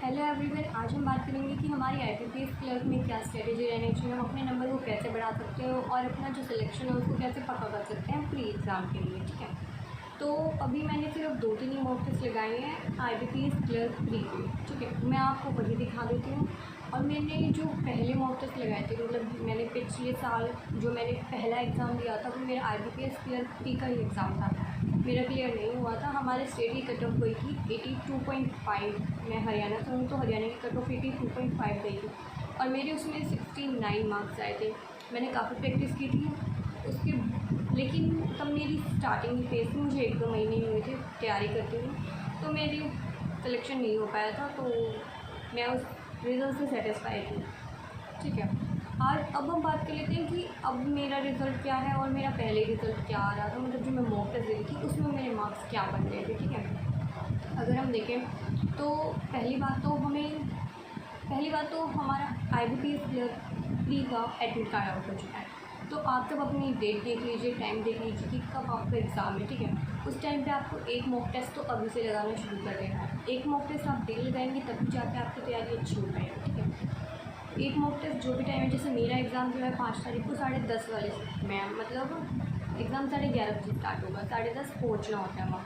Hello everyone, आज हम बात करेंगे कि हमारी आईबीपीएस क्लर्क में क्या स्ट्रेटेजी रहनी चाहिए, हम अपने नंबर को कैसे बढ़ा सकते हो और अपना जो सिलेक्शन है उसको कैसे पक्का कर सकते हैं प्री एग्ज़ाम के लिए। ठीक है, तो अभी मैंने सिर्फ 2-3 ही मॉक टेस्ट लगाए हैं आईबीपीएस क्लर्क प्री के। ठीक है, मैं आपको वही दिखा देती हूँ। और मैंने जो पहले मॉक टेस्ट लगाए थे, मतलब मैंने पिछले साल जो मैंने पहला एग्ज़ाम दिया था वो मेरा आईबीपीएस क्लर्क प्री का ही एग्ज़ाम था। मेरा क्लियर नहीं हुआ था। हमारे स्टेट की कट ऑफ गई थी 82.5। मैं हरियाणा से हूँ तो हरियाणा की कट ऑफ 82.5 गई थी और मेरे उसमें 69 मार्क्स आए थे। मैंने काफ़ी प्रैक्टिस की थी उसके, लेकिन तब मेरी स्टार्टिंग फेज में मुझे 1-2 महीने ही हुए थे तैयारी करते हुए, तो मेरी सिलेक्शन नहीं हो पाया था, तो मैं उस रिज़ल्ट से सेटिस्फाई थी। ठीक है, आज अब हम बात कर लेते हैं कि अब मेरा रिज़ल्ट क्या है और मेरा पहले रिज़ल्ट क्या आ रहा था, मतलब जो मैं मॉक टेस्ट दी थी उसमें मेरे मार्क्स क्या बन रहे थे। ठीक है, अगर हम देखें तो पहली बात तो हमारा आईबीपीएस क्लर्क प्री का एडमिट कार्ड आउट हो चुका है। तो आप तब अपनी डेट देख लीजिए, टाइम देख लीजिए कि कब आपका एग्ज़ाम है। ठीक है, उस टाइम पे आपको एक मॉक टेस्ट तो अभी से लगाना शुरू कर देना है। एक मॉक टेस्ट आप डेली लगाएंगे तभी जाके आपकी तैयारी अच्छी हो पाएगी। ठीक है, एक मॉक टेस्ट जो भी टाइम है, जैसे मेरा एग्ज़ाम जो है 5 तारीख को 10:30 वाले में, मतलब एग्ज़ाम 11:30 बजे स्टार्ट होगा, 10:30 पहुँचना होता है वहाँ।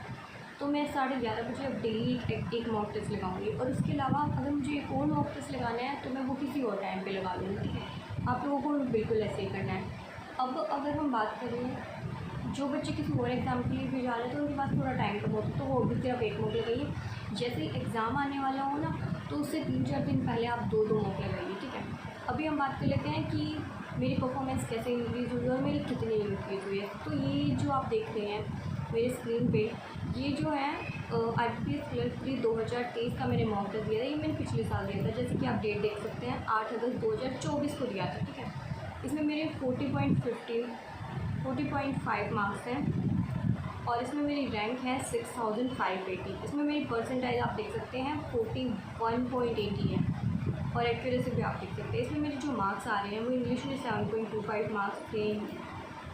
तो मैं 11:30 बजे अब डेली एक मॉक टेस्ट लगाऊंगी और इसके अलावा अगर मुझे एक और मॉक टेस्ट लगाना है तो मैं वो किसी और टाइम पे लगा लूँगी। ठीक है, आप लोगों को बिल्कुल ऐसे ही करना है। अब अगर हम बात करें जो बच्चे किसी और एग्ज़ाम के लिए भी जा रहे हैं तो उनके पास थोड़ा टाइम कम होता है, तो वो भी सिर्फ एक मॉक लगाइए। जैसे ही एग्ज़ाम आने वाला हो ना, तो उससे 3-4 दिन पहले आप 2-2 मॉक लगाइए। ठीक है, अभी हम बात कर लेते हैं कि मेरी परफॉर्मेंस कैसे इंक्रीज़ हुई और मेरी कितनी इंक्रीज़ हुई है। तो ये जो आप देख रहे हैं मेरे स्क्रीन पे, ये जो है आईबीपीएस क्लर्क प्री 2023 का मैंने मॉक टेस्ट दिया था। ये मैंने पिछले साल दिया था, जैसे कि आप डेट देख सकते हैं 8 अगस्त 2024 को दिया था। ठीक है, इसमें मेरे 40.5 मार्क्स हैं और इसमें मेरी रैंक है 6580। इसमें मेरी परसेंटाइज आप देख सकते हैं 41.80 है और एक्यूरेसी भी आप देख सकते हैं। इसमें मेरे जो मार्क्स आ रहे हैं वो इंग्लिश में 7.25 मार्क्स थे,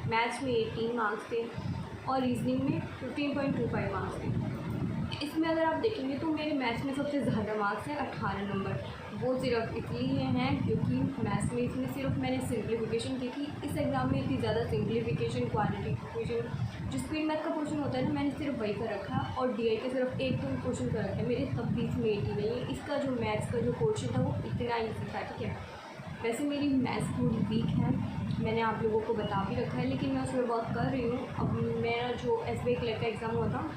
मैथ्स में 18 मार्क्स थे और रीजनिंग में 15.25 मार्क्स थे। इसमें अगर आप देखेंगे तो मेरे मैथ्स में सबसे ज़्यादा मार्क्स हैं 18 नंबर। वो सिर्फ इसलिए हैं क्योंकि मैथ्स में इसमें सिर्फ मैंने सिंप्लीफिकेशन की थी। इस एग्ज़ाम में इतनी ज़्यादा सिंप्लीफिकेशन, क्वांटिफिकेशन, जो स्पीड मैथ का क्वेश्चन होता है ना, मैंने सिर्फ वही कर रखा है और डीआई के सिर्फ 1-2 क्वेश्चन कर रखे हैं मेरे, तब भी इसमें 80 नहीं है। इसका जो मैथ्स का जो क्वेश्चन था वो इतना ईजी था। ठीक है, वैसे मेरी मैथ्स थोड़ी वीक है, मैंने आप लोगों को बता भी रखा है, लेकिन मैं उसमें वर्क कर रही हूँ। अब मेरा जो एसबीआई क्लर्क का एग्ज़ाम हुआ था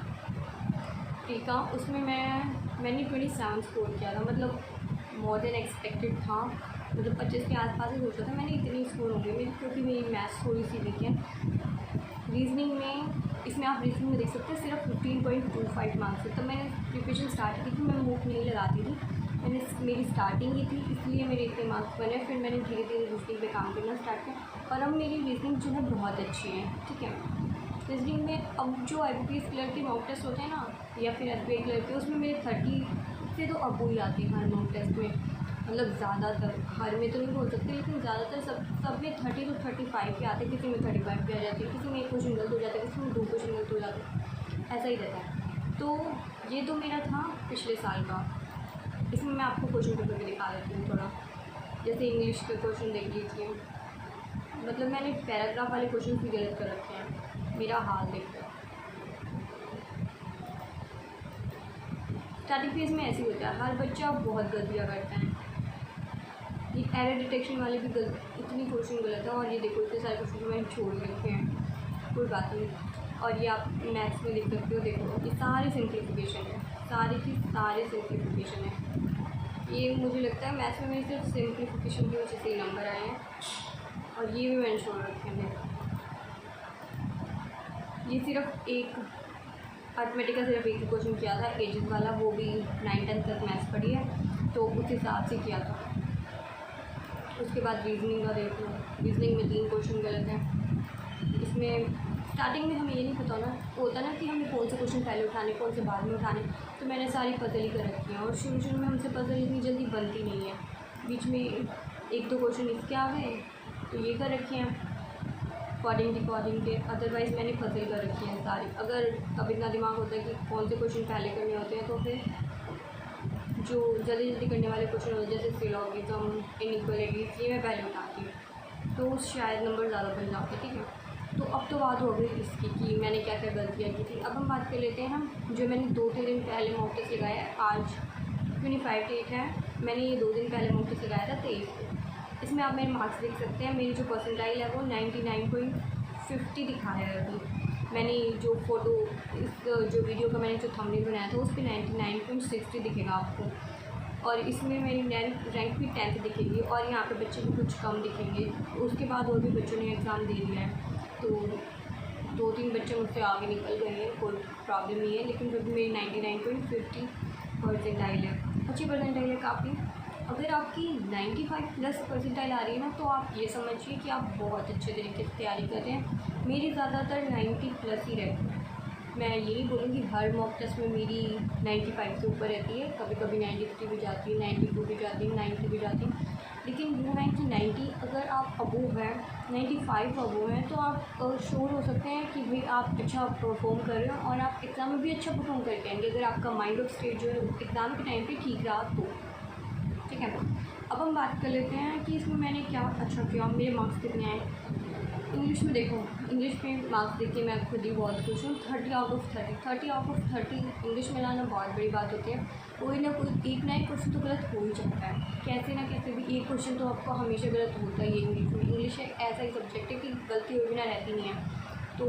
ठीक है, उसमें मैंने 27 स्कोर किया था, मतलब मोर देन एक्सपेक्टेड था, मतलब 25 के आसपास ही सोचा था मैंने इतनी स्कोर होंगे मेरी, क्योंकि मेरी मैथ्स थोड़ी सी वीक है। रीजनिंग में, इसमें आप रीजनिंग में देख सकते हैं सिर्फ 15.25 मार्क्स है। तब मैंने प्रिपरेशन स्टार्ट की थी, मैं मूक नहीं लगाती थी, मेरी स्टार्टिंग ही थी, इसलिए मेरे इतने मार्क्स बने। फिर मैंने धीरे धीरे रीजनिंग पे काम करना स्टार्ट किया और अब मेरी रीजनिंग जो है बहुत अच्छी है। ठीक है, रीजनिंग में अब जो आईबीपीएस क्लर्क के मॉक टेस्ट होते हैं ना, या फिर एसबीआई क्लर्क के, उसमें मेरे 30 से तो अब ही आते हैं हर मॉक टेस्ट में, मतलब ज़्यादातर, हर में तो नहीं बोल सकते लेकिन ज़्यादातर सब में 30 to 35 के आते हैं। किसी में 35 पे आ जाती है, किसी में एक क्वेश्चन गलत हो जाता है, किसी में 2 क्वेश्चन गलत हो जाते हैं, ऐसा ही रहता है। तो ये तो मेरा था पिछले साल का। इसमें मैं आपको क्वेश्चन पेपर भी दिखा देती हूँ थोड़ा, जैसे इंग्लिश के क्वेश्चन देख लीजिए, मतलब मैंने पैराग्राफ वाले क्वेश्चन भी गलत कर रखे हैं, मेरा हाल देखकर। स्टार्टिंग फेज में ऐसे ही होता है, हर बच्चा बहुत गलतियाँ करता है। ये एरर डिटेक्शन वाले भी इतनी क्वेश्चन गलत है, और ये देखो इतने सारे क्वेश्चन मैंने छोड़ रखे हैं, कोई बात नहीं। और ये आप मैथ्स में देख सकते हो, देखो ये सारी सिंप्लीफिकेशन है, सारे सिंप्लीफिकेशन है। ये मुझे लगता है मैथ्स में मेरे सिर्फ सिंप्लीफिकेशन की वजह से ही नंबर आए हैं, और ये भी मैंने छोड़ रखे हैं। ये सिर्फ एक अर्थमेटिक का सिर्फ एक ही क्वेश्चन किया था, एजेस वाला, वो भी 9-10 तक मैथ्स पढ़ी है तो उस हिसाब से किया था। उसके बाद रीजनिंग का देख लो, रीजनिंग में 3 क्वेश्चन गलत हैं। इसमें स्टार्टिंग में हमें ये नहीं पता होता ना कि हमें कौन से क्वेश्चन पहले उठाने, कौन से बाद में उठाने, तो मैंने सारी पजल ही कर रखी हैं और शुरू में हमसे पजल इतनी जल्दी बनती नहीं है, बीच में 1-2 क्वेश्चन इसके आ गए तो ये कर रखे हैं अकॉर्डिंग के, अदरवाइज़ मैंने पजल कर रखी है सारी। अगर अब इतना दिमाग होता है कि कौन से क्वेश्चन पहले करने होते हैं तो फिर जो जल्दी जल्दी करने वाले क्वेश्चन होते हैं जैसे सिलोगिज्म, इनइक्वालिटीज, ये मैं पहले उठाती हूँ तो शायद नंबर ज़्यादा बन जाते। ठीक है, तो अब तो बात हो गई इसकी कि मैंने क्या क्या गलतियाँ की थी। अब हम बात कर लेते हैं हम जो मैंने 2-3 दिन पहले मॉक टेस्ट लगाया है। आज 25 डेट है, मैंने ये 2 दिन पहले मॉक टेस्ट लगाया था 23 को। इसमें आप मेरे मार्क्स देख सकते हैं। मेरी जो परसेंटाइल है वो 99.50 दिखा है। अभी मैंने जो फ़ोटो इस जो वीडियो का मैंने जो थंबनेल बनाया था उस पर 99.60 दिखेगा आपको, और इसमें मेरी रैंक भी 10th दिखेगी, और यहाँ पे बच्चे भी कुछ कम दिखेंगे। उसके बाद और भी बच्चों ने एग्ज़ाम दे दिया है, तो 2-3 बच्चे मुझसे आगे निकल गए हैं, कोई प्रॉब्लम नहीं है। लेकिन फिर भी मेरी 99.50 परसेंटाइल है, अच्छी परसेंटाइल है काफ़ी। अगर आपकी 95+ परसेंटाइल आ रही है ना, तो आप ये समझिए कि आप बहुत अच्छे तरीके से तैयारी कर रहे हैं। मेरी ज़्यादातर 90+ ही रहती है। मैं यही बोलूँगी हर मॉक टेस्ट में मेरी 95 से ऊपर रहती है, कभी कभी 93 भी जाती है, 92 भी जाती है, 90 भी जाती है। लेकिन यू है कि 90 अगर आप अबोव हैं, 95 अबोव हैं, तो आप श्योर हो सकते हैं कि भाई आप अच्छा परफॉर्म कर रहे हो और आप एग्ज़ाम में भी अच्छा परफॉर्म करके आएंगे, अगर आपका माइंड ऑफ स्टेट जो है एग्ज़ाम के टाइम पे ठीक रहा तो। ठीक है, अब हम बात कर लेते हैं कि इसमें मैंने क्या अच्छा किया, मेरे मार्क्स कितने आए। इंग्लिश में देखो, इंग्लिश में मार्क्स देख के मैं खुद ही बहुत खुश हूँ। 30 आउट ऑफ 30 इंग्लिश में लाना बहुत बड़ी बात होती है। कोई ना कोई एक ना एक क्वेश्चन तो गलत हो ही जाता है, कैसे ना कैसे भी एक क्वेश्चन तो आपको हमेशा गलत होता ही है इंग्लिश में। इंग्लिश एक ऐसा ही सब्जेक्ट है कि गलती हुए बिना रहती नहीं है। तो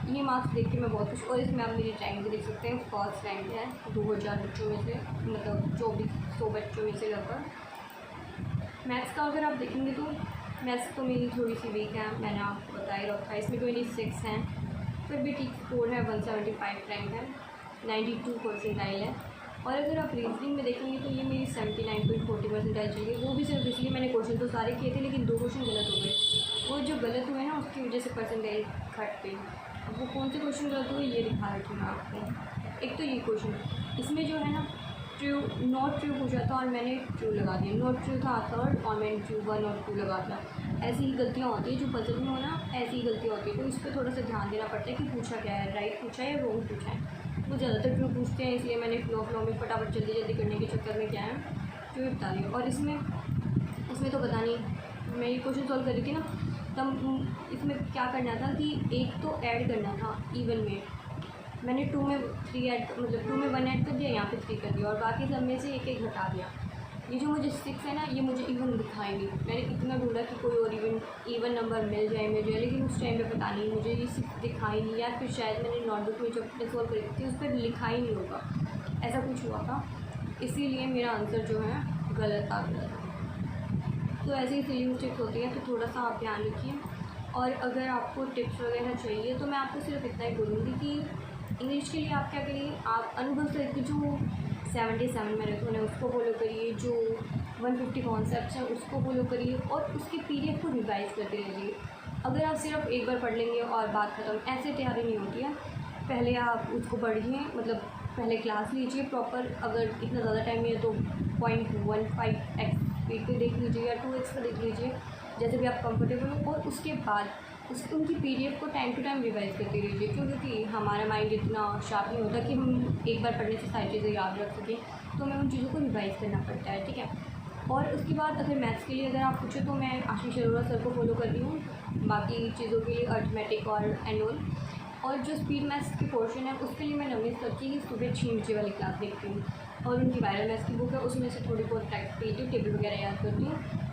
ये मार्क्स देख के मैं बहुत खुश। और इसमें आप मेरी रैंक भी देख सकते हैं, फर्स्ट रैंक है 2000 बच्चों में से, मतलब 2400 बच्चों में से लगभग। मैथ्स का अगर आप देखेंगे तो मैथ्स तो मेरी थोड़ी सी वीक है, मैंने आपको बता ही रखा है। इसमें 26 हैं, फिर भी ठीक स्कोर है, 175 रैंक है, 92 परसेंटाइल है। और अगर आप रीजनिंग में देखेंगे तो ये मेरी 79.40 परसेंटाइल चल गई। वो भी सिर्फ इसलिए मैंने क्वेश्चन तो सारे किए थे, लेकिन 2 क्वेश्चन गलत हो गए। वो जो गलत हुए ना उसकी वजह से परसेंटाइल घट गई। अब वो कौन से क्वेश्चन गलत हुए ये दिखा रखी मैं आपको। एक तो ये क्वेश्चन, इसमें जो है ना ट्रू नॉट ट्रू पूछा था और मैंने ट्रू लगा दिया, नॉट ट्रू था थर्ड और मैंने ट्रू 1 और 2 लगा दिया। ऐसी ही गलतियाँ होती है जो पजल में हो ना, ऐसी ही गलतियाँ होती है। तो इस पर थोड़ा सा ध्यान देना पड़ता है कि पूछा क्या है, राइट पूछा है या रॉन्ग पूछा है। वो ज़्यादातर ट्रू पूछते हैं, इसलिए मैंने फ्लो में फटाफट जल्दी जल्दी करने के चक्कर में क्या है ट्रू बता रही हूँ। और इसमें तो पता नहीं, मैं ये क्वेश्चन सॉल्व कर रही थी ना, तब इसमें क्या करना था कि एक तो ऐड करना था इवन में। मैंने 2 में 3 ऐड, मतलब 2 में 1 ऐड कर दिया, यहाँ पे 3 कर दिया, और बाकी सब में से एक एक घटा दिया। ये जो मुझे 6 है ना, ये मुझे इवन दिखाई नहीं। मैंने इतना ढूंढा कि कोई और इवन नंबर मिल जाए मुझे, लेकिन उस टाइम पे पता नहीं मुझे ये 6 दिखाई नहीं, या फिर शायद मैंने नोटबुक में जब सॉल्व करी थी उस पर लिखा ही नहीं होगा, ऐसा कुछ हुआ था, इसीलिए मेरा आंसर जो है गलत आ गया। तो ऐसे ही सिली मिस्टेक्स होती हैं, तो थोड़ा सा आप ध्यान रखिए। और अगर आपको टिप्स वगैरह चाहिए तो मैं आपको सिर्फ इतना ही बोलूँगी कि इंग्लिश के लिए आप क्या करिए, आप अनुभव से जो 77 मैराथन है उसको फॉलो करिए, जो 150 कॉन्सेप्ट्स हैं उसको फॉलो करिए, और उसके पीडीएफ को रिवाइज करते रहिए। अगर आप सिर्फ एक बार पढ़ लेंगे और बात खत्म, ऐसे तैयारी नहीं होती है। पहले आप उसको पढ़िए, मतलब पहले क्लास लीजिए प्रॉपर। अगर इतना ज़्यादा टाइम है तो 0.15x स्पीड पे देख लीजिए या 2x का देख लीजिए, जैसे भी आप कंफर्टेबल हो। और उसके बाद उनकी पीडीएफ को टाइम टू टाइम रिवाइज करते रहिए, क्योंकि हमारा माइंड इतना शार्प नहीं होता कि हम एक बार पढ़ने से सारी चीज़ें याद रख सकें, तो हमें उन चीज़ों को रिवाइज करना पड़ता है। ठीक है, और उसके बाद अगर मैथ्स के लिए अगर आप पूछो तो मैं आशीष अरोड़ा सर को फॉलो कर रही हूँ, बाकी चीज़ों के लिए अर्थमेटिक और एनुअल। और जो स्पीड मैथ्स के पोर्शन है उसके लिए मैं नवीन सर की सुबह 6 बजे वाली क्लास देखती हूँ, और उनकी वायरल मैथ्स की बुक है, उसमें से थोड़ी बहुत प्रैक्टिस करती हूँ, टेबल वगैरह याद करती हूँ,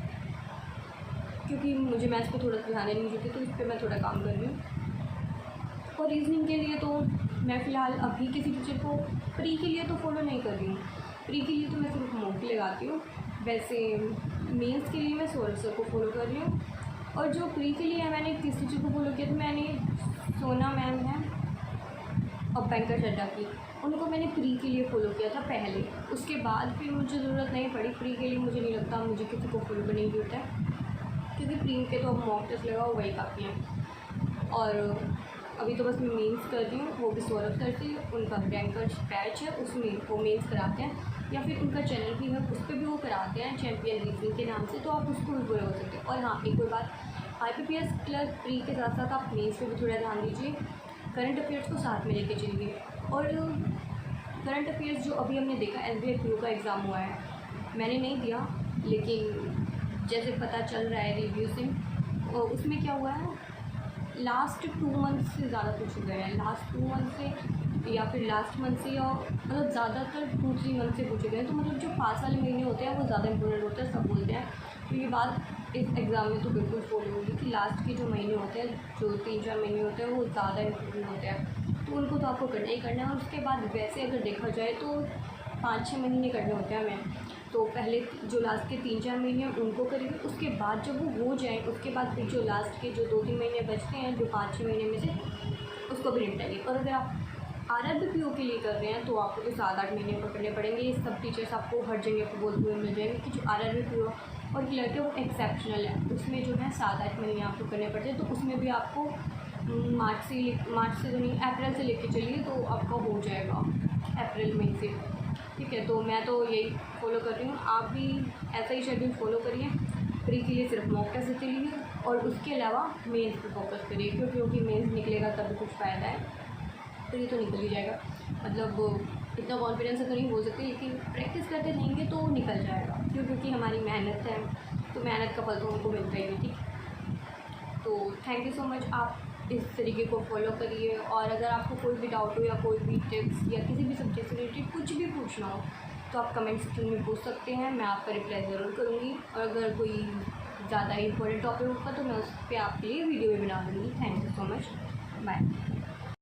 क्योंकि मुझे मैथ्स पे थोड़ा ध्यान नहीं देती, तो इस पर मैं थोड़ा काम कर रही हूँ। और रीजनिंग के लिए तो मैं फ़िलहाल अभी किसी टीचर को प्री के लिए तो फॉलो नहीं कर रही हूँ। प्री के लिए तो मैं सिर्फ मॉक लगाती हूँ। वैसे मेंस के लिए मैं सौरभ सर को फॉलो कर रही हूँ, और जो प्री के लिए मैंने किस टीचर को फॉलो किया, तो मैंने सोना मैम है और बैंकर चड्डा की, उनको मैंने प्री के लिए फ़ॉलो किया था पहले। उसके बाद फिर मुझे ज़रूरत नहीं पड़ी प्री के लिए, मुझे नहीं लगता मुझे किसी को फॉलो करने की ज़रूरत है, क्योंकि प्री के तो अब मॉक टेस्ट लगाओ वही काफ़ी हैं। और अभी तो बस मैं मेंस कर रही हूँ, वो भी सौरभ सर से, उनका बैंकर बैच है उसमें वो मेंस कराते हैं, या फिर उनका चैनल भी है उस पर भी वो कराते हैं चैम्पियन रीजनिंग के नाम से, तो आप उसको भी फॉलो कर सकते हैं। और हाँ, एक और बात, IPPS प्लस प्री के साथ साथ आप मेंस पे भी थोड़ा ध्यान दीजिए, करंट अफेयर्स को साथ में लेके चलिए। और करंट अफेयर्स जो अभी हमने देखा, SBI PO का एग्ज़ाम हुआ है, मैंने नहीं दिया, लेकिन जैसे पता चल रहा है रिव्यू से, उसमें क्या हुआ है, लास्ट 2 मंथ से ज़्यादा पूछे गए हैं, लास्ट 2 मंथ से या फिर लास्ट मंथ से, या मतलब ज़्यादातर 2-3 मंथ से पूछे गए हैं। तो मतलब जो पास वाले महीने होते हैं वो ज़्यादा इंपॉर्टेंट होते हैं, सब बोलते हैं। तो ये बात इस एग्ज़ाम में तो बिल्कुल फॉलो होगी कि लास्ट के जो महीने होते हैं, जो 3-4 महीने होते हैं, वो ज़्यादा इंपॉर्टेंट होते हैं, तो उनको तो आपको करना ही करना है। और उसके बाद वैसे अगर देखा जाए तो 5-6 महीने करने होते हैं हमें। तो पहले जो लास्ट के 3-4 महीने हैं उनको करेंगे, उसके बाद जब वो हो जाए, उसके बाद फिर जो लास्ट के जो 2-3 महीने बचते हैं, जो 5-6 महीने में से, उसको भी निपटाइए। और अगर आप RRB PO के लिए कर रहे हैं तो आपको तो 7-8 महीने पकड़ने पड़ेंगे। ये सब टीचर्स आपको हर जगह पर बोलते हुए मिल जाएंगे कि जो RRB PO और क्लर्क है वो एक्सेप्शनल है, उसमें जो है 7-8 महीने आपको करने पड़ते हैं। तो उसमें भी आपको मार्च से तो नहीं, अप्रैल से लेके चलिए तो आपका हो जाएगा, अप्रैल मई से, ठीक है। तो मैं तो यही फॉलो कर रही हूँ, आप भी ऐसा ही शेड्यूल फॉलो करिए। प्री के लिए सिर्फ मॉक टेस्ट देते रहिए और उसके अलावा मेंस पे फोकस करिए, क्योंकि मेंस निकलेगा तभी कुछ फ़ायदा है। तो ये तो निकल ही जाएगा, मतलब इतना कॉन्फिडेंस से तो नहीं बोल सकते, लेकिन प्रैक्टिस करते रहेंगे तो निकल जाएगा। क्योंकि हमारी मेहनत है, तो मेहनत का फल तो हमको मिलता ही है, ठीक। तो थैंक यू सो मच, आप इस तरीके को फॉलो करिए। और अगर आपको कोई भी डाउट हो या कोई भी टिप्स या किसी भी सब्जेक्ट से रिलेटेड कुछ भी पूछना हो तो आप कमेंट सेक्शन में पूछ सकते हैं, मैं आपका रिप्लाई ज़रूर करूँगी। और अगर कोई ज़्यादा इंपॉर्टेंट टॉपिक होगा तो मैं उस पर आपके लिए वीडियो भी बना दूँगी। Thank you so much, bye.